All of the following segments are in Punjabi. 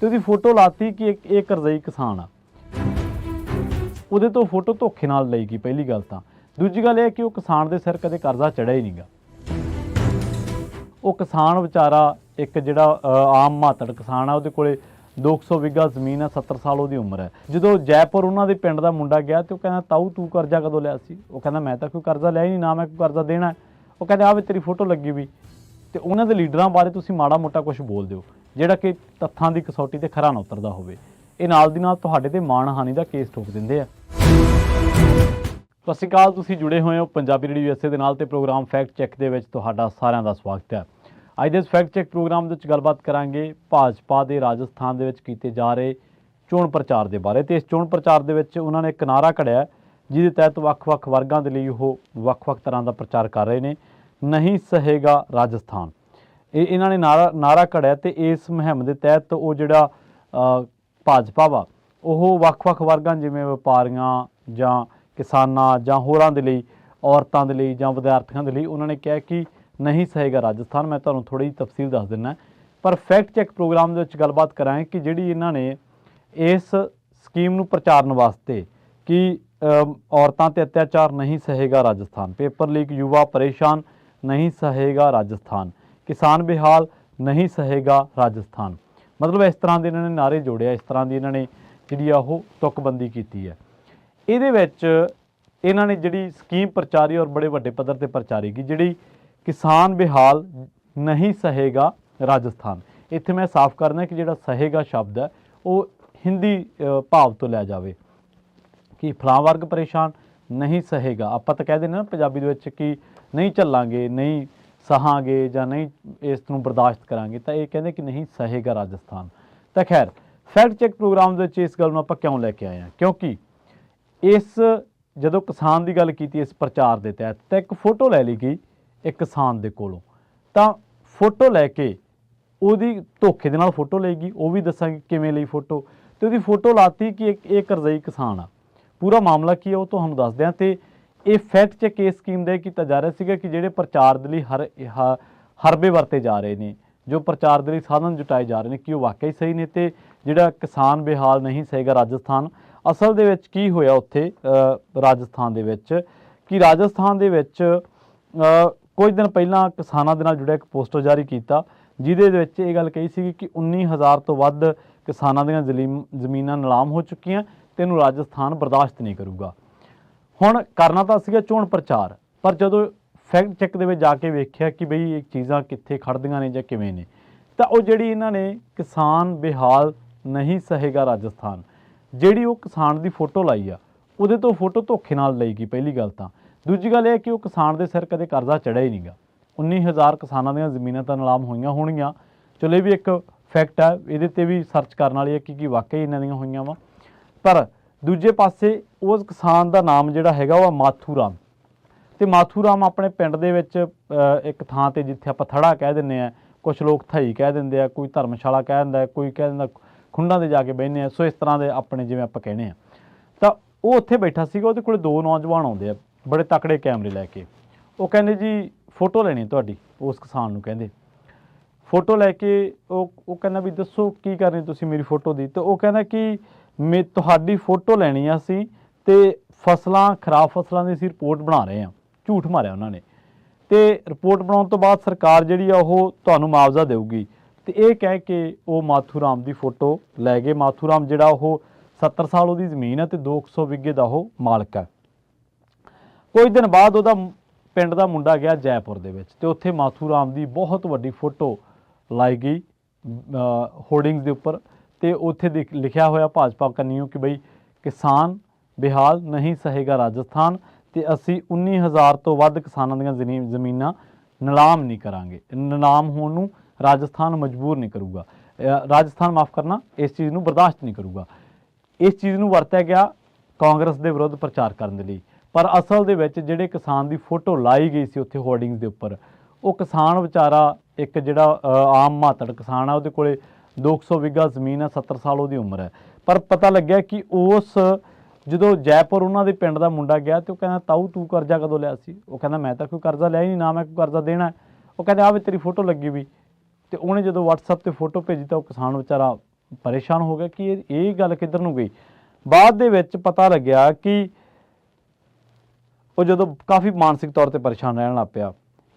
ਤੇ ਉਹਦੀ ਫੋਟੋ ਲਾਤੀ ਕਿ ਇਹ ਕਰਜ਼ਈ ਕਿਸਾਨ ਆ। ਉਹਦੇ ਤੋਂ ਫੋਟੋ ਧੋਖੇ ਨਾਲ ਲਈ ਗਈ। ਪਹਿਲੀ ਗੱਲ ਤਾਂ। ਦੂਜੀ ਗੱਲ ਇਹ ਕਿ ਉਹ ਕਿਸਾਨ ਦੇ ਸਿਰ ਕਦੇ ਕਰਜ਼ਾ ਚੜਿਆ ਹੀ ਨਹੀਂਗਾ। ਉਹ ਕਿਸਾਨ ਵਿਚਾਰਾ ਇੱਕ ਜਿਹੜਾ ਆਮ ਮਾਤੜ ਕਿਸਾਨ ਆ, ਉਹਦੇ ਕੋਲੇ 200 ਵਿਗਾ ਜ਼ਮੀਨ ਆ, 70 ਸਾਲ ਉਹਦੀ ਉਮਰ ਹੈ। ਜਦੋਂ ਜੈਪੁਰ ਉਹਨਾਂ ਦੇ ਪਿੰਡ ਦਾ ਮੁੰਡਾ ਗਿਆ ਤੇ ਉਹ ਕਹਿੰਦਾ ਤਾਊ ਤੂੰ ਕਰਜ਼ਾ ਕਦੋਂ ਲਿਆ ਸੀ? ਉਹ ਕਹਿੰਦਾ ਮੈਂ ਤਾਂ ਕੋਈ ਕਰਜ਼ਾ ਲਿਆ ਹੀ ਨਹੀਂ, ਨਾ ਮੈਂ ਕੋਈ ਕਰਜ਼ਾ ਦੇਣਾ। ਉਹ ਕਹਿੰਦੇ ਆਹ ਵੀ ਤੇਰੀ ਫੋਟੋ ਲੱਗੀ ਵੀ। ਤੇ ਉਹਨਾਂ ਦੇ ਲੀਡਰਾਂ ਬਾਰੇ ਤੁਸੀਂ ਮਾੜਾ ਮੋਟਾ ਕੁਝ ਬੋਲ ਦਿਓ ਜਿਹੜਾ ਕਿ ਤੱਥਾਂ ਦੀ ਕਸੌਟੀ ਤੇ ਖਰਾ ਨਾ ਉਤਰਦਾ ਹੋਵੇ। ਇਹ ਨਾਲ ਦੀ ਨਾਲ ਤੁਹਾਡੇ ਤੇ ਮਾਣਹਾਨੀ ਦਾ ਕੇਸ ਠੋਕ ਦਿੰਦੇ ਆ। ਸਤਿ ਸ਼੍ਰੀ ਅਕਾਲ, ਤੁਸੀਂ ਜੁੜੇ ਹੋਏ ਹੋ ਪੰਜਾਬੀ ਰੇਡੀਓ USA ਦੇ ਨਾਲ ਤੇ ਪ੍ਰੋਗਰਾਮ ਫੈਕਟ ਚੈੱਕ ਦੇ ਵਿੱਚ ਤੁਹਾਡਾ ਸਾਰਿਆਂ ਦਾ ਸਵਾਗਤ ਹੈ। ਅੱਜ ਦੇ ਇਸ ਫੈਕਟ ਚੈੱਕ ਪ੍ਰੋਗਰਾਮ ਦੇ ਵਿੱਚ ਗੱਲਬਾਤ ਕਰਾਂਗੇ ਭਾਜਪਾ ਦੇ ਰਾਜਸਥਾਨ ਦੇ ਵਿੱਚ ਕੀਤੇ ਜਾ ਰਹੇ ਚੋਣ ਪ੍ਰਚਾਰ ਦੇ ਬਾਰੇ। ਤੇ ਇਸ ਚੋਣ ਪ੍ਰਚਾਰ ਦੇ ਵਿੱਚ ਉਹਨਾਂ ਨੇ ਇੱਕ ਨਾਅਰਾ ਘੜਿਆ ਜਿਹਦੇ ਤਹਿਤ ਵੱਖ-ਵੱਖ ਵਰਗਾਂ ਦੇ ਲਈ ਉਹ ਵੱਖ-ਵੱਖ ਤਰ੍ਹਾਂ ਦਾ ਪ੍ਰਚਾਰ ਕਰ ਰਹੇ ਨੇ। ਨਹੀਂ ਸਹੇਗਾ ਰਾਜਸਥਾਨ, ਇਹਨਾਂ ਨੇ ਨਾਅਰਾ ਘੜਿਆ। ਤੇ ਇਸ ਮੁਹਿੰਮ ਦੇ ਤਹਿਤ ਉਹ ਜਿਹੜਾ ਭਾਜਪਾ ਵਾ ਉਹ ਵੱਖ-ਵੱਖ ਵਰਗਾਂ ਜਿਵੇਂ ਵਪਾਰੀਆਂ ਜਾਂ ਕਿਸਾਨਾਂ ਜਾਂ ਹੋਰਾਂ ਦੇ ਲਈ, ਔਰਤਾਂ ਦੇ ਲਈ ਜਾਂ ਵਿਦਿਆਰਥੀਆਂ ਦੇ ਲਈ ਉਹਨਾਂ ਨੇ ਕਿਹਾ ਕਿ ਨਹੀਂ ਸਹੇਗਾ ਰਾਜਸਥਾਨ। ਮੈਂ ਤੁਹਾਨੂੰ ਥੋੜ੍ਹੀ ਜਿਹੀ ਤਫਸੀਲ ਦੱਸ ਦਿੰਦਾ, ਪਰ ਫੈਕਟ ਚੈੱਕ ਪ੍ਰੋਗਰਾਮ ਦੇ ਵਿੱਚ ਗੱਲਬਾਤ ਕਰਾਂਗੇ ਕਿ ਜਿਹੜੀ ਇਹਨਾਂ ਨੇ ਇਸ ਸਕੀਮ ਨੂੰ ਪ੍ਰਚਾਰਨ ਵਾਸਤੇ ਕਿ ਔਰਤਾਂ 'ਤੇ ਅਤਿਆਚਾਰ ਨਹੀਂ ਸਹੇਗਾ ਰਾਜਸਥਾਨ, ਪੇਪਰ ਲੀਕ ਯੁਵਾ ਪਰੇਸ਼ਾਨ ਨਹੀਂ ਸਹੇਗਾ ਰਾਜਸਥਾਨ, ਕਿਸਾਨ ਬੇਹਾਲ ਨਹੀਂ ਸਹੇਗਾ ਰਾਜਸਥਾਨ, ਮਤਲਬ ਇਸ ਤਰ੍ਹਾਂ ਦੇ ਇਹਨਾਂ ਨੇ ਨਾਅਰੇ ਜੋੜਿਆ, ਇਸ ਤਰ੍ਹਾਂ ਦੀ ਇਹਨਾਂ ਨੇ ਜਿਹੜੀ ਆ ਉਹ ਤੁਕਬੰਦੀ ਕੀਤੀ ਹੈ। ਇਹਦੇ ਵਿੱਚ ਇਹਨਾਂ ਨੇ ਜਿਹੜੀ ਸਕੀਮ ਪ੍ਰਚਾਰੀ ਔਰ ਬੜੇ ਵੱਡੇ ਪੱਧਰ 'ਤੇ ਪ੍ਰਚਾਰੀ ਕੀ, ਜਿਹੜੀ ਕਿਸਾਨ ਬੇਹਾਲ ਨਹੀਂ ਸਹੇਗਾ ਰਾਜਸਥਾਨ। ਇੱਥੇ ਮੈਂ ਸਾਫ਼ ਕਰਨਾ ਕਿ ਜਿਹੜਾ ਸਹੇਗਾ ਸ਼ਬਦ ਹੈ ਉਹ ਹਿੰਦੀ ਭਾਵ ਤੋਂ ਲਿਆ ਜਾਵੇ ਕਿ ਫਲਾਂ ਵਰਗ ਪਰੇਸ਼ਾਨ ਨਹੀਂ ਸਹੇਗਾ। ਆਪਾਂ ਤਾਂ ਕਹਿ ਦਿੰਦੇ ਨਾ ਪੰਜਾਬੀ ਦੇ ਵਿੱਚ ਕਿ ਨਹੀਂ ਝੱਲਾਂਗੇ, ਨਹੀਂ ਸਹਾਂਗੇ ਜਾਂ ਨਹੀਂ ਇਸ ਨੂੰ ਬਰਦਾਸ਼ਤ ਕਰਾਂਗੇ, ਤਾਂ ਇਹ ਕਹਿੰਦੇ ਕਿ ਨਹੀਂ ਸਹੇਗਾ ਰਾਜਸਥਾਨ। ਤਾਂ ਖੈਰ ਫੈਕਟ ਚੈੱਕ ਪ੍ਰੋਗਰਾਮ ਦੇ ਵਿੱਚ ਇਸ ਗੱਲ ਨੂੰ ਆਪਾਂ ਕਿਉਂ ਲੈ ਕੇ ਆਏ ਹਾਂ, ਕਿਉਂਕਿ ਇਸ ਜਦੋਂ ਕਿਸਾਨ ਦੀ ਗੱਲ ਕੀਤੀ ਇਸ ਪ੍ਰਚਾਰ ਦੇ ਤਹਿਤ ਤਾਂ ਇੱਕ ਫੋਟੋ ਲੈ ਲਈ ਗਈ ਇੱਕ ਕਿਸਾਨ ਦੇ ਕੋਲੋਂ। ਤਾਂ ਫੋਟੋ ਲੈ ਕੇ ਉਹਦੀ ਧੋਖੇ ਦੇ ਨਾਲ ਫੋਟੋ ਲਈ ਗਈ, ਉਹ ਵੀ ਦੱਸਾਂਗੇ ਕਿਵੇਂ ਲਈ ਫੋਟੋ, ਤੇ ਉਹਦੀ ਫੋਟੋ ਲਾਤੀ ਕਿ ਇਹ ਕਰਜ਼ਈ ਕਿਸਾਨ ਆ। ਪੂਰਾ ਮਾਮਲਾ ਕੀ ਹੈ ਉਹ ਤੁਹਾਨੂੰ ਦੱਸਦੇ ਹਾਂ। ਤੇ ਇਹ ਫੈਕਟ ਚੈੱਕ ਇਸ ਸਕੀਮ ਦਾ ਕੀਤਾ ਜਾ ਰਿਹਾ ਸੀਗਾ ਕਿ ਜਿਹੜੇ ਪ੍ਰਚਾਰ ਦੇ ਲਈ ਹਰਬੇ ਵਰਤੇ ਜਾ ਰਹੇ ਨੇ, ਜੋ ਪ੍ਰਚਾਰ ਦੇ ਲਈ ਸਾਧਨ ਜੁਟਾਏ ਜਾ ਰਹੇ ਨੇ, ਕਿ ਉਹ ਵਾਕਈ ਸਹੀ ਨੇ। ਤੇ ਜਿਹੜਾ ਕਿਸਾਨ ਬੇਹਾਲ ਨਹੀਂ ਸਹੇਗਾ ਰਾਜਸਥਾਨ, ਅਸਲ ਦੇ ਵਿੱਚ ਕੀ ਹੋਇਆ ਉੱਥੇ ਰਾਜਸਥਾਨ ਦੇ ਵਿੱਚ ਕਿ ਰਾਜਸਥਾਨ ਦੇ ਵਿੱਚ ਕੁਝ ਦਿਨ ਪਹਿਲਾਂ ਕਿਸਾਨਾਂ ਦੇ ਨਾਲ ਜੁੜਿਆ ਇੱਕ ਪੋਸਟਰ ਜਾਰੀ ਕੀਤਾ ਜਿਹਦੇ ਵਿੱਚ ਇਹ ਗੱਲ ਕਹੀ ਸੀ ਕਿ 19,000 ਤੋਂ ਵੱਧ ਕਿਸਾਨਾਂ ਦੀਆਂ ਜ਼ਮੀਨਾਂ ਨਿਲਾਮ ਹੋ ਚੁੱਕੀਆਂ ਤੇ ਇਹਨੂੰ ਰਾਜਸਥਾਨ ਬਰਦਾਸ਼ਤ ਨਹੀਂ ਕਰੂਗਾ। ਹੁਣ ਕਰਨਾ ਤਾਂ ਸੀਗਾ ਚੋਣ ਪ੍ਰਚਾਰ, ਪਰ ਜਦੋਂ ਫੈਕਟ ਚੈੱਕ ਦੇ ਵਿੱਚ ਜਾ ਕੇ ਵੇਖਿਆ ਕਿ ਬਈ ਇਹ ਚੀਜ਼ਾਂ ਕਿੱਥੇ ਖੜਦੀਆਂ ਨੇ ਜਾਂ ਕਿਵੇਂ ਨੇ, ਤਾਂ ਉਹ ਜਿਹੜੀ ਇਹਨਾਂ ਨੇ ਕਿਸਾਨ ਬੇਹਾਲ ਨਹੀਂ ਸਹੇਗਾ ਰਾਜਸਥਾਨ, ਜਿਹੜੀ ਉਹ ਕਿਸਾਨ ਦੀ ਫੋਟੋ ਲਾਈ ਆ ਉਹਦੇ ਤੋਂ ਫੋਟੋ ਧੋਖੇ ਨਾਲ ਲਈ ਗਈ। ਪਹਿਲੀ ਗੱਲ ਤਾਂ। ਦੂਜੀ ਗੱਲ ਇਹ ਕਿ ਉਹ ਕਿਸਾਨ ਦੇ ਸਿਰ ਕਦੇ ਕਰਜ਼ਾ ਚੜਿਆ ਹੀ ਨਹੀਂਗਾ। 19,000 ਕਿਸਾਨਾਂ ਦੀਆਂ ਜ਼ਮੀਨਾਂ ਤਾਂ ਨਿਲਾਮ ਹੋਈਆਂ ਹੋਣਗੀਆਂ, ਚਲੋ ਇਹ ਵੀ ਇੱਕ ਫੈਕਟ ਹੈ, ਇਹਦੇ 'ਤੇ ਵੀ ਸਰਚ ਕਰਨ ਵਾਲੀ ਹੈ ਕਿ ਵਾਕਈ ਇਹਨਾਂ ਦੀਆਂ ਹੋਈਆਂ ਵਾ। ਪਰ ਦੂਜੇ ਪਾਸੇ ਉਸ ਕਿਸਾਨ ਦਾ ਨਾਮ ਜਿਹੜਾ ਹੈਗਾ ਉਹ ਮਾਥੂ ਰਾਮ। ਤੇ ਮਾਥੂ ਰਾਮ ਆਪਣੇ ਪਿੰਡ ਦੇ ਵਿੱਚ ਇੱਕ ਥਾਂ 'ਤੇ ਜਿੱਥੇ ਆਪਾਂ ਥੜਾ ਕਹਿ ਦਿੰਦੇ ਹਾਂ, ਕੁਛ ਲੋਕ ਥਈ ਕਹਿ ਦਿੰਦੇ ਆ, ਕੋਈ ਧਰਮਸ਼ਾਲਾ ਕਹਿ ਦਿੰਦਾ, ਕੋਈ ਕਹਿ ਦਿੰਦਾ ਖੁੰਡਾਂ 'ਤੇ ਜਾ ਕੇ ਬਹਿੰਦੇ ਆ। ਸੋ ਇਸ ਤਰ੍ਹਾਂ ਦੇ ਆਪਣੇ ਜਿਵੇਂ ਆਪਾਂ ਕਹਿੰਦੇ ਹਾਂ, ਤਾਂ ਉਹ ਉੱਥੇ ਬੈਠਾ ਸੀਗਾ। ਉਹਦੇ ਕੋਲ ਦੋ ਨੌਜਵਾਨ ਆਉਂਦੇ ਆ ਬੜੇ ਤਕੜੇ ਕੈਮਰੇ ਲੈ ਕੇ। ਉਹ ਕਹਿੰਦੇ ਜੀ ਫੋਟੋ ਲੈਣੀ ਤੁਹਾਡੀ। ਉਸ ਕਿਸਾਨ ਨੂੰ ਕਹਿੰਦੇ ਫੋਟੋ ਲੈ ਕੇ ਉਹ ਕਹਿੰਦਾ ਵੀ ਦੱਸੋ ਕੀ ਕਰਨੀ ਤੁਸੀਂ ਮੇਰੀ ਫੋਟੋ ਦੀ। ਤੇ ਉਹ ਕਹਿੰਦਾ ਕਿ ਤੁਹਾਡੀ ਫੋਟੋ ਲੈਣੀ ਆ ਅਸੀਂ, ਤੇ ਫਸਲਾਂ ਖਰਾਬ ਫਸਲਾਂ ਦੀ ਅਸੀਂ ਰਿਪੋਰਟ ਬਣਾ ਰਹੇ ਹਾਂ। ਝੂਠ ਮਾਰਿਆ ਉਹਨਾਂ ਨੇ। ਤੇ ਰਿਪੋਰਟ ਬਣਾਉਣ ਤੋਂ ਬਾਅਦ ਸਰਕਾਰ ਜਿਹੜੀ ਆ ਉਹ ਤੁਹਾਨੂੰ ਮੁਆਵਜ਼ਾ ਦੇਊਗੀ। ਤੇ ਇਹ ਕਹਿ ਕੇ ਉਹ ਮਾਥੂ ਰਾਮ ਦੀ ਫੋਟੋ ਲੈ ਗਏ। ਮਾਥੂ ਰਾਮ ਜਿਹੜਾ ਉਹ 70 ਸਾਲ ਉਹਦੀ ਜ਼ਮੀਨ ਹੈ ਤੇ 200 ਵਿਗੇ ਦਾ ਉਹ ਮਾਲਕ ਹੈ। ਕੁਝ ਦਿਨ ਬਾਅਦ ਉਹਦਾ ਪਿੰਡ ਦਾ ਮੁੰਡਾ ਗਿਆ ਜੈਪੁਰ ਦੇ ਵਿੱਚ, ਤੇ ਉੱਥੇ ਮਾਥੂ ਰਾਮ ਦੀ ਬਹੁਤ ਵੱਡੀ ਫੋਟੋ ਲਾਈ ਗਈ ਹੋਰਡਿੰਗਸ ਦੇ ਉੱਪਰ। ਤੇ ਉੱਥੇ ਲਿਖਿਆ ਹੋਇਆ ਭਾਜਪਾ ਕੰਨੀਓ ਕਿ ਬਈ ਕਿਸਾਨ ਬੇਹਾਲ ਨਹੀਂ ਸਹੇਗਾ ਰਾਜਸਥਾਨ, ਤੇ ਅਸੀਂ 19,000 ਤੋਂ ਵੱਧ ਕਿਸਾਨਾਂ ਦੀਆਂ ਜ਼ਮੀਨਾਂ ਨਿਲਾਮ ਨਹੀਂ ਕਰਾਂਗੇ। ਨਿਲਾਮ ਹੋਣ ਨੂੰ ਰਾਜਸਥਾਨ ਮਜਬੂਰ ਨਹੀਂ ਕਰੂਗਾ, ਰਾਜਸਥਾਨ ਮਾਫ ਕਰਨਾ, ਇਸ ਚੀਜ਼ ਨੂੰ ਬਰਦਾਸ਼ਤ ਨਹੀਂ ਕਰੂਗਾ। ਇਸ ਚੀਜ਼ ਨੂੰ ਵਰਤਿਆ ਗਿਆ ਕਾਂਗਰਸ ਦੇ ਵਿਰੁੱਧ ਪ੍ਰਚਾਰ ਕਰਨ ਦੇ ਲਈ। ਪਰ ਅਸਲ ਦੇ ਵਿੱਚ ਜਿਹੜੇ ਕਿਸਾਨ ਦੀ ਫੋਟੋ ਲਾਈ ਗਈ ਸੀ ਉੱਥੇ ਹੋਰਡਿੰਗਸ ਦੇ ਉੱਪਰ, ਉਹ ਕਿਸਾਨ ਵਿਚਾਰਾ ਇੱਕ ਜਿਹੜਾ ਆਮ ਮਾਤੜ ਕਿਸਾਨ ਆ, ਉਹਦੇ ਕੋਲੇ 200 ਵਿਗਾ ਜ਼ਮੀਨ ਆ, 70 ਸਾਲ ਉਹਦੀ ਉਮਰ ਹੈ। ਪਰ ਪਤਾ ਲੱਗਿਆ ਕਿ ਉਸ ਜਦੋਂ ਜੈਪੁਰ ਉਹਨਾਂ ਦੇ ਪਿੰਡ ਦਾ ਮੁੰਡਾ ਗਿਆ ਤੇ ਉਹ ਕਹਿੰਦਾ ਤਾਊ ਤੂੰ ਕਰਜ਼ਾ ਕਦੋਂ ਲਿਆ ਸੀ? ਉਹ ਕਹਿੰਦਾ ਮੈਂ ਤਾਂ ਕੋਈ ਕਰਜ਼ਾ ਲਿਆ ਹੀ ਨਹੀਂ, ਨਾ ਮੈਂ ਕੋਈ ਕਰਜ਼ਾ ਦੇਣਾ। ਉਹ ਕਹਿੰਦੇ ਆਹ ਵੀ ਤੇਰੀ ਫੋਟੋ ਲੱਗੀ ਵੀ। ਤੇ ਉਹਨੇ ਜਦੋਂ WhatsApp 'ਤੇ ਫੋਟੋ ਭੇਜੀ ਤਾਂ ਉਹ ਕਿਸਾਨ ਵਿਚਾਰਾ ਪਰੇਸ਼ਾਨ ਹੋ ਗਿਆ ਕਿ ਇਹ ਗੱਲ ਕਿੱਧਰ ਨੂੰ ਗਈ। ਬਾਅਦ ਦੇ ਵਿੱਚ ਪਤਾ ਲੱਗਿਆ ਕਿ ਉਹ ਜਦੋਂ ਕਾਫੀ ਮਾਨਸਿਕ ਤੌਰ ਤੇ ਪਰੇਸ਼ਾਨ ਰਹਿਣ ਲੱਗ ਪਿਆ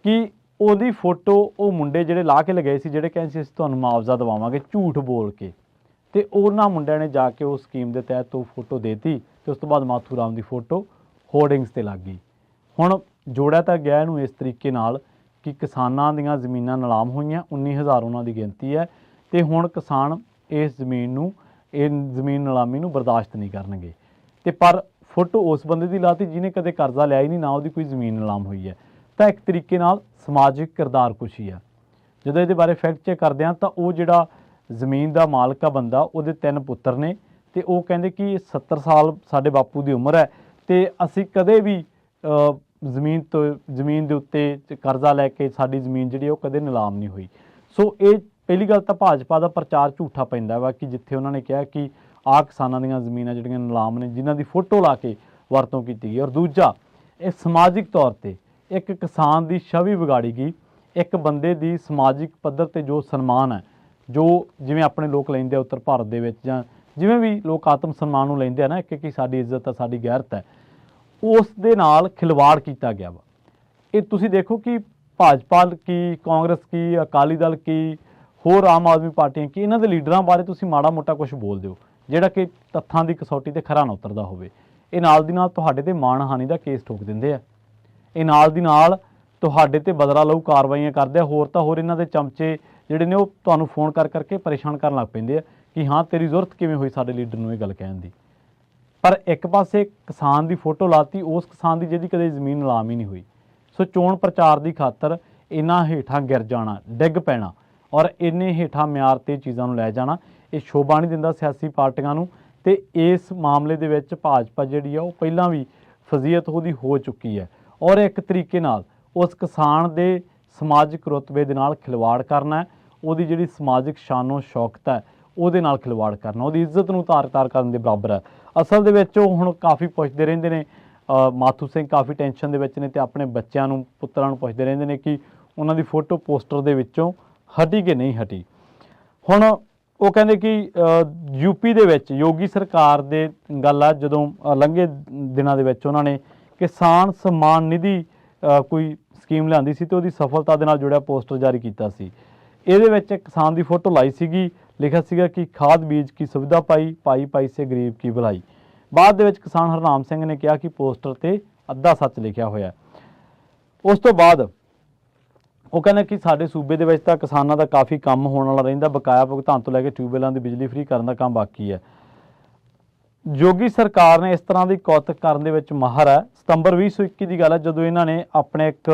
ਕਿ ਉਹਦੀ ਫੋਟੋ ਉਹ ਮੁੰਡੇ ਜਿਹੜੇ ਲਾ ਕੇ ਲਗਾਏ ਸੀ, ਜਿਹੜੇ ਕਹਿੰਦੇ ਸੀ ਅਸੀਂ ਤੁਹਾਨੂੰ ਮੁਆਵਜ਼ਾ ਦਿਵਾਵਾਂਗੇ, ਝੂਠ ਬੋਲ ਕੇ, ਤੇ ਉਹਨਾਂ ਮੁੰਡਿਆਂ ਨੇ ਜਾ ਕੇ ਉਹ ਸਕੀਮ ਦੇ ਤਹਿਤ ਉਹ ਫੋਟੋ ਦੇਤੀ ਤੇ ਉਸ ਤੋਂ ਬਾਅਦ ਮਾਥੂ ਰਾਮ ਦੀ ਫੋਟੋ ਹੋਰਡਿੰਗਸ ਤੇ ਲੱਗ ਗਈ। ਹੁਣ ਜੋੜਿਆ ਤਾਂ ਗਿਆ ਇਹਨੂੰ ਇਸ ਤਰੀਕੇ ਨਾਲ ਕਿ ਕਿਸਾਨਾਂ ਦੀਆਂ ਜ਼ਮੀਨਾਂ ਨਿਲਾਮ ਹੋਈਆਂ, 19,000 ਉਹਨਾਂ ਦੀ ਗਿਣਤੀ ਹੈ, ਤੇ ਹੁਣ ਕਿਸਾਨ ਇਸ ਜ਼ਮੀਨ ਨਿਲਾਮੀ ਨੂੰ ਬਰਦਾਸ਼ਤ ਨਹੀਂ ਕਰਨਗੇ। ਤੇ ਪਰ ਫੋਟੋ ਉਸ ਬੰਦੇ ਦੀ ਲਾਤੀ ਜਿਹਨੇ ਕਦੇ ਕਰਜ਼ਾ ਲਿਆ ਹੀ ਨਹੀਂ, ਨਾ ਉਹਦੀ ਕੋਈ ਜ਼ਮੀਨ ਨਿਲਾਮ ਹੋਈ ਹੈ। ਤਾਂ ਇੱਕ ਤਰੀਕੇ ਨਾਲ ਸਮਾਜਿਕ ਕਿਰਦਾਰਕੁਸ਼ੀ ਆ। ਜਦੋਂ ਇਹਦੇ ਬਾਰੇ ਫੈਕਟ ਚੈੱਕ ਕਰਦੇ ਹਾਂ ਤਾਂ ਉਹ ਜਿਹੜਾ ਜ਼ਮੀਨ ਦਾ ਮਾਲਕ ਆ ਬੰਦਾ, ਉਹਦੇ 3 ਪੁੱਤਰ ਨੇ, ਤੇ ਉਹ ਕਹਿੰਦੇ ਕਿ 70 ਸਾਲ ਸਾਡੇ ਬਾਪੂ ਦੀ ਉਮਰ ਹੈ ਤੇ ਅਸੀਂ ਕਦੇ ਵੀ ਜ਼ਮੀਨ ਦੇ ਉੱਤੇ ਕਰਜ਼ਾ ਲੈ ਕੇ ਸਾਡੀ ਜ਼ਮੀਨ ਜਿਹੜੀ ਉਹ ਕਦੇ ਨਿਲਾਮ ਨਹੀਂ ਹੋਈ। ਸੋ ਇਹ ਪਹਿਲੀ ਗੱਲ ਤਾਂ ਭਾਜਪਾ ਦਾ ਪ੍ਰਚਾਰ ਝੂਠਾ ਪੈਂਦਾ ਵਾ ਕਿ ਜਿੱਥੇ ਉਹਨਾਂ ਨੇ ਕਿਹਾ ਕਿ ਆਹ ਕਿਸਾਨਾਂ ਦੀਆਂ ਜ਼ਮੀਨਾਂ ਜਿਹੜੀਆਂ ਨਿਲਾਮ ਨੇ, ਜਿਨ੍ਹਾਂ ਦੀ ਫੋਟੋ ਲਾ ਕੇ ਵਰਤੋਂ ਕੀਤੀ ਗਈ। ਔਰ ਦੂਜਾ, ਇਹ ਸਮਾਜਿਕ ਤੌਰ ਤੇ ਇੱਕ ਕਿਸਾਨ ਦੀ ਛਵੀ ਵਿਗਾੜੀ ਗਈ, ਇੱਕ ਬੰਦੇ ਦੀ ਸਮਾਜਿਕ ਪੱਧਰ ਤੇ ਜੋ ਸਨਮਾਨ ਹੈ, ਜੋ ਜਿਵੇਂ ਆਪਣੇ ਲੋਕ ਲੈਂਦੇ ਆ ਉੱਤਰ ਭਾਰਤ ਦੇ ਵਿੱਚ, ਜਾਂ ਜਿਵੇਂ ਵੀ ਲੋਕ ਆਤਮ ਸਨਮਾਨ ਨੂੰ ਲੈਂਦੇ ਆ ਨਾ, ਕਿ ਸਾਡੀ ਇੱਜ਼ਤ ਹੈ, ਸਾਡੀ ਗੈਰਤ ਹੈ, ਉਸ ਦੇ ਨਾਲ ਖਿਲਵਾੜ ਕੀਤਾ ਗਿਆ ਵਾ। ਇਹ ਤੁਸੀਂ ਦੇਖੋ ਕਿ ਭਾਜਪਾ ਕੀ, ਕਾਂਗਰਸ ਕੀ, ਅਕਾਲੀ ਦਲ ਕੀ, ਹੋਰ ਆਮ ਆਦਮੀ ਪਾਰਟੀਆਂ ਕੀ, ਇਹਨਾਂ ਦੇ ਲੀਡਰਾਂ ਬਾਰੇ ਤੁਸੀਂ ਮਾੜਾ ਮੋਟਾ ਕੁਝ ਬੋਲ ਦਿਓ ਜਿਹੜਾ ਕਿ ਤੱਥਾਂ ਦੀ ਕਸੌਟੀ ਤੇ ਖਰਾ ਨਾ ਉਤਰਦਾ ਹੋਵੇ, ਇਹ ਨਾਲ ਦੀ ਨਾਲ ਤੁਹਾਡੇ ਤੇ ਮਾਣਹਾਨੀ ਦਾ ਕੇਸ ਠੋਕ ਦਿੰਦੇ ਆ। ਇਹ ਨਾਲ ਦੀ ਨਾਲ ਤੁਹਾਡੇ ਤੇ ਬਦਲਾ ਲਊ ਕਾਰਵਾਈਆਂ ਕਰਦੇ ਆ। ਹੋਰ ਤਾਂ ਹੋਰ ਇਹਨਾਂ ਦੇ ਚਮਚੇ ਜਿਹੜੇ ਨੇ ਉਹ ਤੁਹਾਨੂੰ ਫੋਨ ਕਰ ਕਰਕੇ ਪਰੇਸ਼ਾਨ ਕਰਨ ਲੱਗ ਪੈਂਦੇ ਆ ਕਿ ਹਾਂ ਤੇਰੀ ਜ਼ਰੂਰਤ ਕਿਵੇਂ ਹੋਈ ਸਾਡੇ ਲੀਡਰ ਨੂੰ ਇਹ ਗੱਲ ਕਹਿਣ ਦੀ। ਪਰ ਇੱਕ ਪਾਸੇ ਕਿਸਾਨ ਦੀ ਫੋਟੋ ਲਾਤੀ, ਉਸ ਕਿਸਾਨ ਦੀ ਜਿਹਦੀ ਕਦੇ ਜ਼ਮੀਨ ਨਿਲਾਮ ਹੀ ਨਹੀਂ ਹੋਈ। ਸੋ ਚੋਣ ਪ੍ਰਚਾਰ ਦੀ ਖਾਤਰ ਇਹਨਾਂ ਹੇਠਾਂ ਗਿਰ ਜਾਣਾ, ਡਿੱਗ ਪੈਣਾ ਔਰ ਇੰਨੇ ਹੇਠਾਂ ਮਿਆਰ ਤੇ ਚੀਜ਼ਾਂ ਨੂੰ ਲੈ ਜਾਣਾ, ਇਹ ਸ਼ੋਭਾ ਨਹੀਂ ਦਿੰਦਾ ਸਿਆਸੀ ਪਾਰਟੀਆਂ ਨੂੰ। ਤੇ ਇਸ ਮਾਮਲੇ ਦੇ ਵਿੱਚ ਭਾਜਪਾ ਜਿਹੜੀ ਆ ਉਹ ਪਹਿਲਾਂ ਵੀ ਫਜ਼ੀਅਤ ਉਹਦੀ ਹੋ ਚੁੱਕੀ ਹੈ। ਔਰ ਇੱਕ ਤਰੀਕੇ ਨਾਲ ਉਸ ਕਿਸਾਨ ਦੇ ਸਮਾਜਿਕ ਰੁਤਬੇ ਦੇ ਨਾਲ ਖਿਲਵਾੜ ਕਰਨਾ, ਉਹਦੀ ਜਿਹੜੀ ਸਮਾਜਿਕ ਸ਼ਾਨੋ ਸ਼ੌਕਤ ਹੈ ਉਹਦੇ ਨਾਲ ਖਿਲਵਾੜ ਕਰਨਾ, ਉਹਦੀ ਇੱਜ਼ਤ ਨੂੰ ਤਾਰ-ਤਾਰ ਕਰਨ ਦੇ ਬਰਾਬਰ ਹੈ। ਅਸਲ ਦੇ ਵਿੱਚ ਉਹ ਹੁਣ ਕਾਫੀ ਪੁੱਛਦੇ ਰਹਿੰਦੇ ਨੇ, ਮਾਥੂ ਸਿੰਘ ਕਾਫੀ ਟੈਨਸ਼ਨ ਦੇ ਵਿੱਚ ਨੇ ਤੇ ਆਪਣੇ ਬੱਚਿਆਂ ਨੂੰ, ਪੁੱਤਰਾਂ ਨੂੰ ਪੁੱਛਦੇ ਰਹਿੰਦੇ ਨੇ ਕਿ ਉਹਨਾਂ ਦੀ ਫੋਟੋ ਪੋਸਟਰ ਦੇ ਵਿੱਚੋਂ ਹਟੀ ਕਿ ਨਹੀਂ ਹਟੀ। ਹੁਣ ਉਹ ਕਹਿੰਦੇ ਕਿ ਯੂਪੀ ਦੇ ਵਿੱਚ ਯੋਗੀ ਸਰਕਾਰ ਦੇ ਗੱਲ ਆ, ਜਦੋਂ ਲੰਘੇ ਦਿਨਾਂ ਦੇ ਵਿੱਚ ਉਹਨਾਂ ਨੇ ਕਿਸਾਨ ਸਨਮਾਨ ਨਿਧੀ ਕੋਈ ਸਕੀਮ ਲਿਆਂਦੀ ਸੀ ਤੇ ਉਹਦੀ ਸਫਲਤਾ ਦੇ ਨਾਲ ਜੁੜਿਆ ਪੋਸਟਰ ਜਾਰੀ ਕੀਤਾ ਸੀ। ਇਹਦੇ ਵਿੱਚ ਕਿਸਾਨ ਦੀ ਫੋਟੋ ਲਾਈ ਸੀਗੀ, ਲਿਖਿਆ ਸੀਗਾ ਕਿ ਖਾਦ ਬੀਜ ਕੀ ਸੁਵਿਧਾ ਪਾਈ, ਪਾਈ ਪਾਈ ਸੇ ਗਰੀਬ ਕੀ ਭਲਾਈ। ਬਾਅਦ ਦੇ ਵਿੱਚ ਕਿਸਾਨ ਹਰਨਾਮ ਸਿੰਘ ਨੇ ਕਿਹਾ ਕਿ ਪੋਸਟਰ ਤੇ ਅੱਧਾ ਸੱਚ ਲਿਖਿਆ ਹੋਇਆ। ਉਸ ਤੋਂ ਬਾਅਦ ਉਹ ਕਹਿੰਦੇ ਕਿ ਸਾਡੇ ਸੂਬੇ ਦੇ ਵਿੱਚ ਤਾਂ ਕਿਸਾਨਾਂ ਦਾ ਕਾਫੀ ਕੰਮ ਹੋਣ ਵਾਲਾ ਰਹਿੰਦਾ, ਬਕਾਇਆ ਭੁਗਤਾਨ ਤੋਂ ਲੈ ਕੇ ਟਿਊਬਵੈਲਾਂ ਦੀ ਬਿਜਲੀ ਫ੍ਰੀ ਕਰਨ ਦਾ ਕੰਮ ਬਾਕੀ ਹੈ। ਯੋਗੀ ਸਰਕਾਰ ਨੇ ਇਸ ਤਰ੍ਹਾਂ ਦੀ ਕੌਤਕ ਕਰਨ ਦੇ ਵਿੱਚ ਮਾਹਰ ਹੈ। ਸਤੰਬਰ 2021 ਦੀ ਗੱਲ ਹੈ ਜਦੋਂ ਇਹਨਾਂ ਨੇ ਆਪਣੇ ਇੱਕ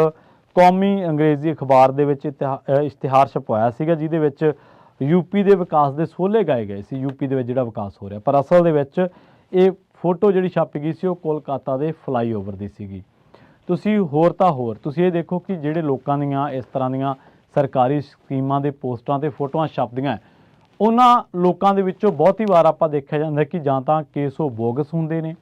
ਕੌਮੀ ਅੰਗਰੇਜ਼ੀ ਅਖਬਾਰ ਦੇ ਵਿੱਚ ਇਸ਼ਤਿਹਾਰ ਛਪਵਾਇਆ ਸੀਗਾ, ਜਿਹਦੇ ਵਿੱਚ ਯੂਪੀ ਦੇ ਵਿਕਾਸ ਦੇ ਸੋਹਲੇ ਗਾਏ ਗਏ ਸੀ, ਯੂਪੀ ਦੇ ਵਿੱਚ ਜਿਹੜਾ ਵਿਕਾਸ ਹੋ ਰਿਹਾ। ਪਰ ਅਸਲ ਦੇ ਵਿੱਚ ਇਹ ਫੋਟੋ ਜਿਹੜੀ ਛਾਪੀ ਗਈ ਸੀ ਉਹ ਕੋਲਕਾਤਾ ਦੇ ਫਲਾਈਓਵਰ ਦੀ ਸੀਗੀ। ਤੁਸੀਂ ਹੋਰ ਤਾਂ ਹੋਰ ਤੁਸੀਂ ਇਹ ਦੇਖੋ ਕਿ ਜਿਹੜੇ ਲੋਕਾਂ ਦੀਆਂ ਇਸ ਤਰ੍ਹਾਂ ਦੀਆਂ ਸਰਕਾਰੀ ਸਕੀਮਾਂ ਦੇ ਪੋਸਟਰਾਂ ਤੇ ਫੋਟੋਆਂ ਛਪਦੀਆਂ, ਉਹਨਾਂ ਲੋਕਾਂ ਦੇ ਵਿੱਚੋਂ ਬਹੁਤੀ ਵਾਰ ਆਪਾਂ ਦੇਖਿਆ ਜਾਂਦਾ ਕਿ ਜਾਂ ਤਾਂ ਕੇਸ ਉਹ ਬੋਗਸ ਹੁੰਦੇ ਨੇ,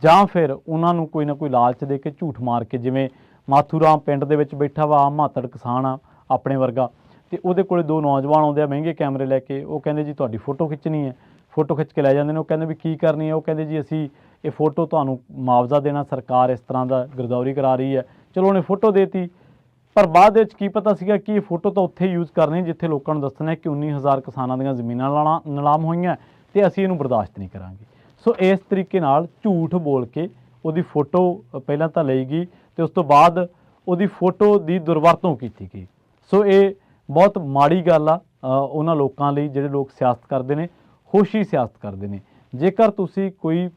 ਜਾਂ ਫਿਰ ਉਹਨਾਂ ਨੂੰ ਕੋਈ ਨਾ ਕੋਈ ਲਾਲਚ ਦੇ ਕੇ ਝੂਠ ਮਾਰ ਕੇ, ਜਿਵੇਂ ਮਾਥੂ ਰਾਮ ਪਿੰਡ ਦੇ ਵਿੱਚ ਬੈਠਾ ਵਾ ਆਮ ਮਾਤੜ ਕਿਸਾਨ ਆ ਆਪਣੇ ਵਰਗਾ, ਤੇ ਉਹਦੇ ਕੋਲੇ 2 ਨੌਜਵਾਨ ਆਉਂਦੇ ਆ ਮਹਿੰਗੇ ਕੈਮਰੇ ਲੈ ਕੇ, ਉਹ ਕਹਿੰਦੇ ਜੀ ਤੁਹਾਡੀ ਫੋਟੋ ਖਿੱਚਣੀ ਹੈ, ਫੋਟੋ ਖਿੱਚ ਕੇ ਲੈ ਜਾਂਦੇ ਨੇ। ਉਹ ਕਹਿੰਦੇ ਵੀ ਕੀ ਕਰਨੀ ਹੈ, ਉਹ ਕਹਿੰਦੇ ਜੀ ਅਸੀਂ ਇਹ ਫੋਟੋ ਤੁਹਾਨੂੰ ਮੁਆਵਜ਼ਾ ਦੇਣਾ, ਸਰਕਾਰ ਇਸ ਤਰ੍ਹਾਂ ਦਾ ਗਿਰਦਾਵਰੀ ਕਰਾ ਰਹੀ ਹੈ। ਚਲੋ ਉਹਨੇ ਫੋਟੋ ਦੇਤੀ, ਪਰ ਬਾਅਦ ਵਿੱਚ ਕੀ ਪਤਾ ਸੀਗਾ ਕਿ ਇਹ ਫੋਟੋ ਤਾਂ ਉੱਥੇ ਯੂਜ਼ ਕਰਨੀ ਜਿੱਥੇ ਲੋਕਾਂ ਨੂੰ ਦੱਸਣਾ ਕਿ 19,000 ਕਿਸਾਨਾਂ ਦੀਆਂ ਜ਼ਮੀਨਾਂ ਨਿਲਾਮ ਹੋਈਆਂ ਤੇ ਅਸੀਂ ਇਹਨੂੰ ਬਰਦਾਸ਼ਤ ਨਹੀਂ ਕਰਾਂਗੇ। ਸੋ ਇਸ ਤਰੀਕੇ ਨਾਲ ਝੂਠ ਬੋਲ ਕੇ ਉਹਦੀ ਫੋਟੋ ਪਹਿਲਾਂ ਤਾਂ ਲਈ ਗਈ ਤੇ ਉਸ ਤੋਂ ਬਾਅਦ ਉਹਦੀ ਫੋਟੋ ਦੀ ਦੁਰਵਰਤੋਂ ਕੀਤੀ ਗਈ। ਸੋ ਇਹ ਬਹੁਤ ਮਾੜੀ ਗੱਲ ਆ ਉਹਨਾਂ ਲੋਕਾਂ ਲਈ ਜਿਹੜੇ ਲੋਕ ਸਿਆਸਤ ਕਰਦੇ ਨੇ, ਹੋਸ਼ੀ ਸਿਆਸਤ ਕਰਦੇ ਨੇ। ਜੇਕਰ ਤੁਸੀਂ ਕੋਈ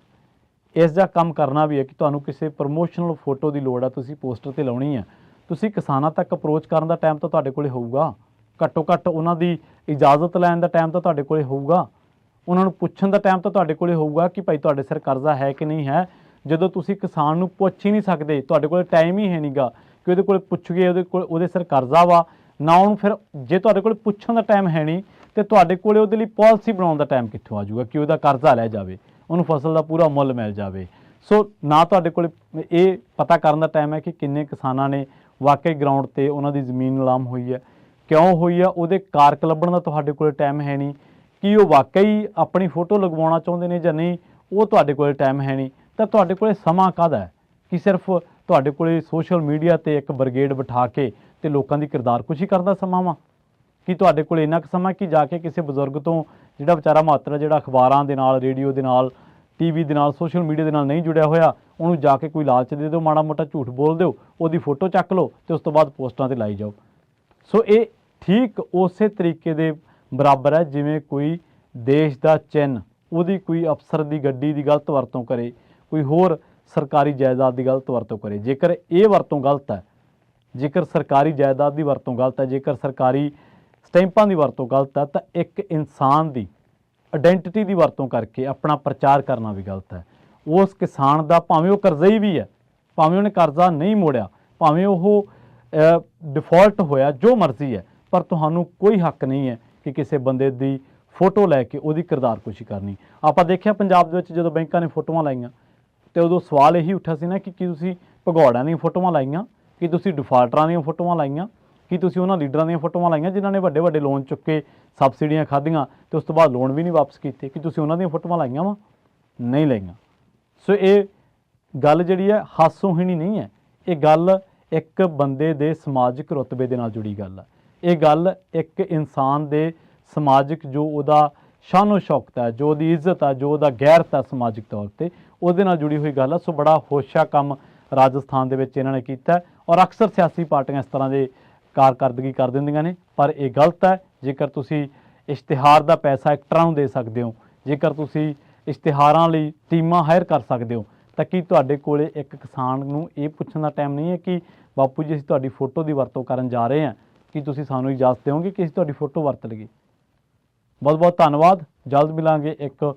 ਇਸ ਜਿਹਾ ਕੰਮ ਕਰਨਾ ਵੀ ਹੈ ਕਿ ਤੁਹਾਨੂੰ ਕਿਸੇ ਪ੍ਰਮੋਸ਼ਨਲ ਫੋਟੋ ਦੀ ਲੋੜ ਆ, ਤੁਸੀਂ ਪੋਸਟਰ ਤੇ ਲਾਉਣੀ ਆ, ਤੁਸੀਂ ਕਿਸਾਨਾਂ ਤੱਕ ਅਪਰੋਚ ਕਰਨ ਦਾ ਟਾਈਮ ਤਾਂ ਤੁਹਾਡੇ ਕੋਲੇ ਹੋਊਗਾ, ਘੱਟੋ ਘੱਟ ਉਹਨਾਂ ਦੀ ਇਜਾਜ਼ਤ ਲੈਣ ਦਾ ਟਾਈਮ ਤਾਂ ਤੁਹਾਡੇ ਕੋਲੇ ਹੋਊਗਾ, ਉਹਨਾਂ ਨੂੰ ਪੁੱਛਣ ਦਾ ਟਾਈਮ ਤਾਂ ਤੁਹਾਡੇ ਕੋਲੇ ਹੋਊਗਾ ਕਿ ਭਾਈ ਤੁਹਾਡੇ ਸਿਰ ਕਰਜ਼ਾ ਹੈ ਕਿ ਨਹੀਂ ਹੈ। ਜਦੋਂ ਤੁਸੀਂ ਕਿਸਾਨ ਨੂੰ ਪੁੱਛ ਹੀ ਨਹੀਂ ਸਕਦੇ, ਤੁਹਾਡੇ ਕੋਲ ਟਾਈਮ ਹੀ ਹੈ ਨਹੀਂਗਾ ਕਿ ਉਹਦੇ ਕੋਲ ਪੁੱਛਗੇ ਉਹਦੇ ਸਿਰ ਕਰਜ਼ਾ ਵਾ ਨਾ, ਉਹਨੂੰ ਫਿਰ ਜੇ ਤੁਹਾਡੇ ਕੋਲ ਪੁੱਛਣ ਦਾ ਟਾਈਮ ਹੈ ਨਹੀਂ ਤੇ ਤੁਹਾਡੇ ਕੋਲੇ ਉਹਦੇ ਲਈ ਪਾਲਿਸੀ ਬਣਾਉਣ ਦਾ ਟਾਈਮ ਕਿੱਥੋਂ ਆ ਜਾਊਗਾ ਕਿ ਉਹਦਾ ਕਰਜ਼ਾ ਲੈ ਜਾਵੇ, ਉਹਨੂੰ ਫਸਲ ਦਾ ਪੂਰਾ ਮੁੱਲ ਮਿਲ ਜਾਵੇ। ਸੋ ਨਾ ਤੁਹਾਡੇ ਕੋਲ ਇਹ ਪਤਾ ਕਰਨ ਦਾ ਟਾਈਮ ਹੈ ਕਿ ਕਿੰਨੇ ਕਿਸਾਨਾਂ ਨੇ ਵਾਕਈ ਗਰਾਊਂਡ ਤੇ ਉਹਨਾਂ ਦੀ ਜ਼ਮੀਨ ਨਿਲਾਮ ਹੋਈ ਹੈ, ਕਿਉਂ ਹੋਈ ਆ, ਉਹਦੇ ਕਾਰਕ ਲੱਭਣ ਦਾ ਤੁਹਾਡੇ ਕੋਲ ਟਾਈਮ ਹੈ ਨਹੀਂ ਕਿ ਉਹ ਵਾਕਈ ਆਪਣੀ ਫੋਟੋ ਲਗਵਾਉਣਾ ਚਾਹੁੰਦੇ ਨੇ ਜਾਂ ਨਹੀਂ, ਉਹ ਤੁਹਾਡੇ ਕੋਲ ਟਾਈਮ ਹੈ ਨਹੀਂ। ਤਾਂ ਤੁਹਾਡੇ ਕੋਲ ਸਮਾਂ ਕਾਹਦਾ ਹੈ ਕਿ ਸਿਰਫ ਤੁਹਾਡੇ ਕੋਲ ਸੋਸ਼ਲ ਮੀਡੀਆ ਤੇ ਇੱਕ ਬ੍ਰਿਗੇਡ ਬਿਠਾ ਕੇ ਤੇ ਲੋਕਾਂ ਦੀ ਕਿਰਦਾਰਕੁਸ਼ੀ ਕਰਨ ਦਾ ਸਮਾਂ ਵਾ? ਕਿ ਤੁਹਾਡੇ ਕੋਲ ਇੰਨਾ ਕੁ ਸਮਾਂ ਕਿ ਜਾ ਕੇ ਕਿਸੇ ਬਜ਼ੁਰਗ ਤੋਂ, ਜਿਹੜਾ ਵਿਚਾਰਾ ਮਾਤਰ ਜਿਹੜਾ ਅਖਬਾਰਾਂ ਦੇ ਨਾਲ, ਰੇਡੀਓ ਦੇ ਨਾਲ, ਟੀਵੀ ਦੇ ਨਾਲ, ਸੋਸ਼ਲ ਮੀਡੀਆ ਦੇ ਨਾਲ ਨਹੀਂ ਜੁੜਿਆ ਹੋਇਆ, ਉਹਨੂੰ ਜਾ ਕੇ ਕੋਈ ਲਾਲਚ ਦੇ ਦਿਓ, ਮਾੜਾ ਮੋਟਾ ਝੂਠ ਬੋਲ ਦਿਓ, ਉਹਦੀ ਫੋਟੋ ਚੱਕ ਲਓ ਤੇ ਉਸ ਤੋਂ ਬਾਅਦ ਪੋਸਟਾਂ ਤੇ ਲਾਈ ਜਾਓ। ਸੋ ਇਹ ਠੀਕ ਉਸੇ ਤਰੀਕੇ ਦੇ ਬਰਾਬਰ ਹੈ ਜਿਵੇਂ ਕੋਈ ਦੇਸ਼ ਦਾ ਚਿੰਨ੍ਹ, ਉਹਦੀ ਕੋਈ ਅਫਸਰ ਦੀ ਗੱਡੀ ਦੀ ਗਲਤ ਵਰਤੋਂ ਕਰੇ, ਕੋਈ ਹੋਰ ਸਰਕਾਰੀ ਜਾਇਦਾਦ ਦੀ ਗਲਤ ਵਰਤੋਂ ਕਰੇ। ਜੇਕਰ ਇਹ ਵਰਤੋਂ ਗਲਤ ਹੈ, ਜੇਕਰ ਸਰਕਾਰੀ ਜਾਇਦਾਦ ਦੀ ਵਰਤੋਂ ਗਲਤ ਹੈ, ਜੇਕਰ ਸਰਕਾਰੀ ਸਟੈਂਪਾਂ ਦੀ ਵਰਤੋਂ ਗਲਤ ਹੈ, ਤਾਂ ਇੱਕ ਇਨਸਾਨ ਦੀ ਆਇਡੈਂਟੀਟੀ ਦੀ ਵਰਤੋਂ ਕਰਕੇ ਆਪਣਾ ਪ੍ਰਚਾਰ ਕਰਨਾ ਵੀ ਗਲਤ ਹੈ। ਉਸ ਕਿਸਾਨ ਦਾ ਭਾਵੇਂ ਉਹ ਕਰਜ਼ਈ ਵੀ ਹੈ, ਭਾਵੇਂ ਉਹਨੇ ਕਰਜ਼ਾ ਨਹੀਂ ਮੋੜਿਆ, ਭਾਵੇਂ ਉਹ ਡਿਫਾਲਟ ਹੋਇਆ, ਜੋ ਮਰਜ਼ੀ ਹੈ, ਪਰ ਤੁਹਾਨੂੰ ਕੋਈ ਹੱਕ ਨਹੀਂ ਹੈ ਕਿ ਕਿਸੇ ਬੰਦੇ ਦੀ ਫੋਟੋ ਲੈ ਕੇ ਉਹਦੀ ਕਿਰਦਾਰਕੁਸ਼ੀ ਕਰਨੀ। ਆਪਾਂ ਦੇਖਿਆ ਪੰਜਾਬ ਦੇ ਵਿੱਚ ਜਦੋਂ ਬੈਂਕਾਂ ਨੇ ਫੋਟੋਆਂ ਲਾਈਆਂ ਤੇ ਉਦੋਂ ਸਵਾਲ ਇਹੀ ਉੱਠਿਆ ਸੀ ਨਾ ਕਿ ਕੀ ਤੁਸੀਂ ਭਗੌੜਿਆਂ ਦੀਆਂ ਫੋਟੋਆਂ ਲਾਈਆਂ, ਕਿ ਤੁਸੀਂ ਡਿਫਾਲਟਰਾਂ ਦੀਆਂ ਫੋਟੋਆਂ ਲਾਈਆਂ, ਕਿ ਤੁਸੀਂ ਉਹਨਾਂ ਲੀਡਰਾਂ ਦੀਆਂ ਫੋਟੋਆਂ ਲਾਈਆਂ ਜਿਨ੍ਹਾਂ ਨੇ ਵੱਡੇ ਵੱਡੇ ਲੋਨ ਚੁੱਕ ਕੇ ਸਬਸਿਡੀਆਂ ਖਾਧੀਆਂ ਤੇ ਉਸ ਤੋਂ ਬਾਅਦ ਲੋਨ ਵੀ ਨਹੀਂ ਵਾਪਸ ਕੀਤੇ, ਕਿ ਤੁਸੀਂ ਉਹਨਾਂ ਦੀਆਂ ਫੋਟੋਆਂ ਲਾਈਆਂ ਵਾ? ਨਹੀਂ ਲਾਈਆਂ। ਸੋ ਇਹ ਗੱਲ ਜਿਹੜੀ ਹੈ ਹਾਸੋਹੀਣੀ ਨਹੀਂ ਹੈ, ਇਹ ਗੱਲ ਇੱਕ ਬੰਦੇ ਦੇ ਸਮਾਜਿਕ ਰੁਤਬੇ ਦੇ ਨਾਲ ਜੁੜੀ ਗੱਲ ਹੈ। ਇਹ ਗੱਲ ਇੱਕ ਇਨਸਾਨ ਦੇ ਸਮਾਜਿਕ, ਜੋ ਉਹਦਾ ਸ਼ਾਨੋ ਸ਼ੌਕਤ ਹੈ, ਜੋ ਉਹਦੀ ਇੱਜ਼ਤ ਹੈ, ਜੋ ਉਹਦਾ ਗੈਰਤ ਹੈ ਸਮਾਜਿਕ ਤੌਰ ਤੇ, ਉਹਦੇ ਨਾਲ ਜੁੜੀ ਹੋਈ ਗੱਲ ਹੈ। ਸੋ ਬੜਾ ਹੋਸ਼ਾ ਕੰਮ ਰਾਜਸਥਾਨ ਦੇ ਵਿੱਚ ਇਹਨਾਂ ਨੇ ਕੀਤਾ ਔਰ ਅਕਸਰ ਸਿਆਸੀ ਪਾਰਟੀਆਂ ਇਸ ਤਰ੍ਹਾਂ ਦੇ ਕਾਰਕਰਦਗੀ ਕਰ ਦਿੰਦੀਆਂ ਨੇ, ਪਰ ਇਹ ਗਲਤ ਹੈ। ਜੇਕਰ ਤੁਸੀਂ ਇਸ਼ਤਿਹਾਰ ਦਾ ਪੈਸਾ ਐਕਟਰਾਂ ਨੂੰ ਦੇ ਸਕਦੇ ਹੋ, ਜੇਕਰ ਤੁਸੀਂ ਇਸ਼ਤਿਹਾਰਾਂ ਲਈ ਟੀਮਾਂ ਹਾਇਰ ਕਰ ਸਕਦੇ ਹੋ, ਤਾਂ ਕੀ ਤੁਹਾਡੇ ਕੋਲੇ ਇੱਕ ਕਿਸਾਨ ਨੂੰ ਇਹ ਪੁੱਛਣ ਦਾ ਟਾਈਮ ਨਹੀਂ ਹੈ ਕਿ ਬਾਪੂ ਜੀ ਅਸੀਂ ਤੁਹਾਡੀ ਫੋਟੋ ਦੀ ਵਰਤੋਂ ਕਰਨ ਜਾ ਰਹੇ ਹਾਂ, ਕੀ ਤੁਸੀਂ ਸਾਨੂੰ ਇਜਾਜ਼ਤ ਦਿਓਗੇ ਕਿ ਅਸੀਂ ਤੁਹਾਡੀ ਫੋਟੋ ਵਰਤ ਲਈਏ? ਬਹੁਤ ਬਹੁਤ ਧੰਨਵਾਦ। ਜਲਦ ਮਿਲਾਂਗੇ ਇੱਕ